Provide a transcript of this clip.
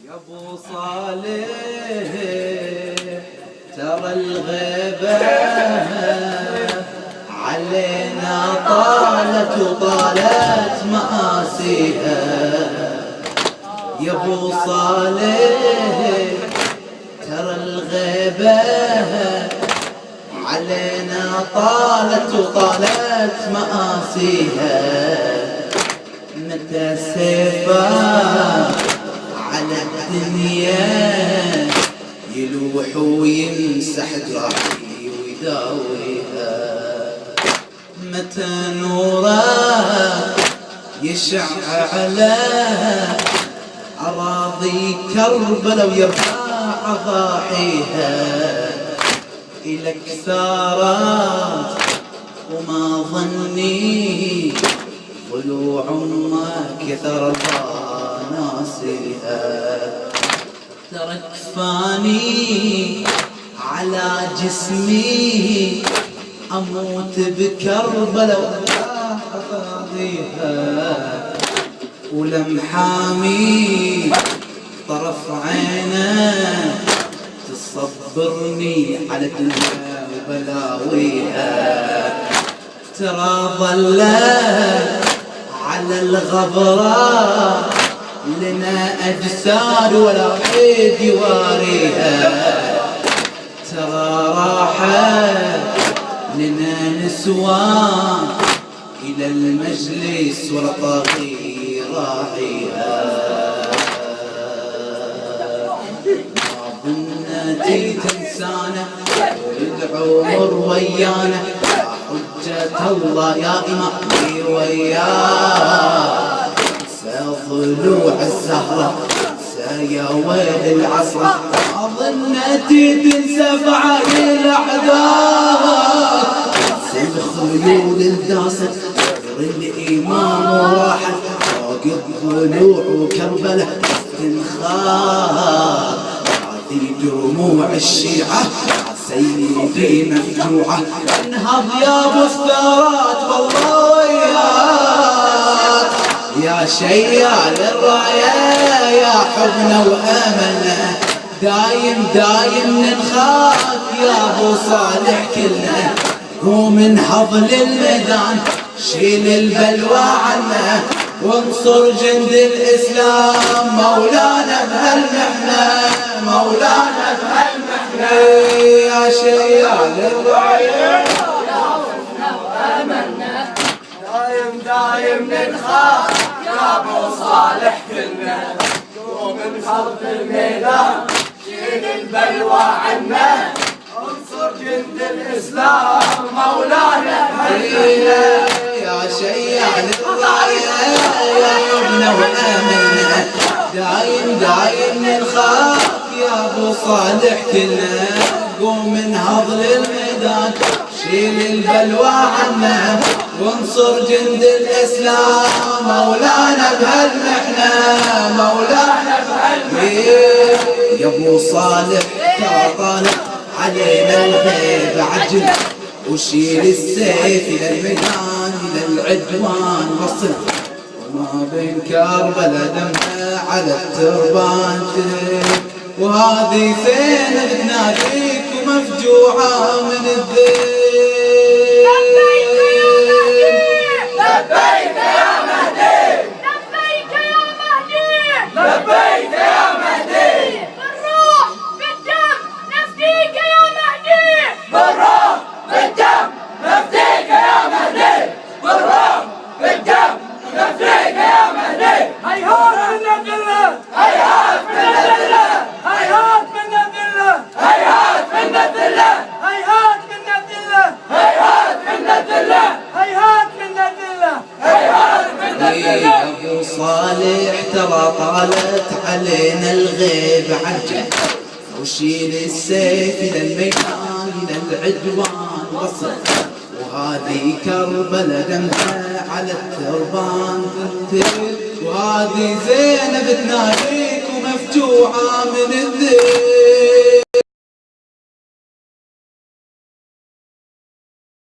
يا ابو صالح ترى الغيبة علينا طالت وطالت مآسيها. يا ابو صالح ترى الغيبة علينا طالت وطالت مآسيها. متى سيفك على الدنيا يلوح ويمسح جراحي ويداويها. متى نورك يشع على أراضي كربلاء ويرفع ضاحيها. إلك ثارت وما ظني ضلوع ما كثر الله ناسيها. ترك فاني على جسمي أموت بكربلاء وأفاضيها. ولمحامي طرف عينه تصبرني على الدنيا وبلاويها. ترى ظلت على الغبرة لنا أجساد ولا قيد يواريها. ترى راحت لنا نسوان إلى المجلس ولا طاغي راعيها. ما ظنتي تنسانا والعمر ويانا. حجة الله يا إمامي وياك ضلوع الزهرة يا ويل العصرة. ما ظنتي تنسى فعال الأعداء الخيول الداسة الإمام وراحت فوق الضلوع وكربلاء تنخاف. هذه دموع الشيعة سيدي مفجوعة. انهض يا ابو الثارات والله وياك يا شيال الراية يا حبنا واملنا. دايم دايم ننخاف يا ابو صالح كلنا. قوم انهض للميدان شيل البلوى عنا وانصر جند الاسلام مولانا بهالمحنة مولانا بهالمحنة. يا شيال الراية دايم دايم ننخاف يا ابو صالح كلنا. قوم انهض للميدان شيل البلوى عنا انصر جند الاسلام مولانا بهالمحنة. يا شيال الراية يا حبنا واملنا. دايم دايم ننخاف يا ابو صالح كلنا. قوم انهض للميدان شيل البلوى عنا وانصر جند الاسلام مولانا بهالمحنة مولانا بهالمحنة. يا ابو صالح ترى طالع علينا الغيب عجل وشيل السيف الى الميدان الى العدوان وصل. وما بين كربلاء دمها على التربان وهذه زينب تناديك ومفجوعة من الذيل. لبيك يا مهدي لبيك يا مهدي لبيك يا مهدي. بالروح بالدم نفديك يا مهدي بالروح بالدم نفديك يا مهدي بالروح بالدم نفديك يا مهدي. هيهات من الذلة هيهات من الذلة هيهات من الذلة هيهات من الذلة هيهات من الذلة هيهات من الذلة هيهات من الذلة هيهات من الذلة. يا ابو صالح ترى طالت علينا الغيب عجل وشيل السيف الى الميدان الى العدوان وصل. وهذه كربلاء دمها على التربان ترتل وهذه زينب تناديك ومفجوعة من الذل.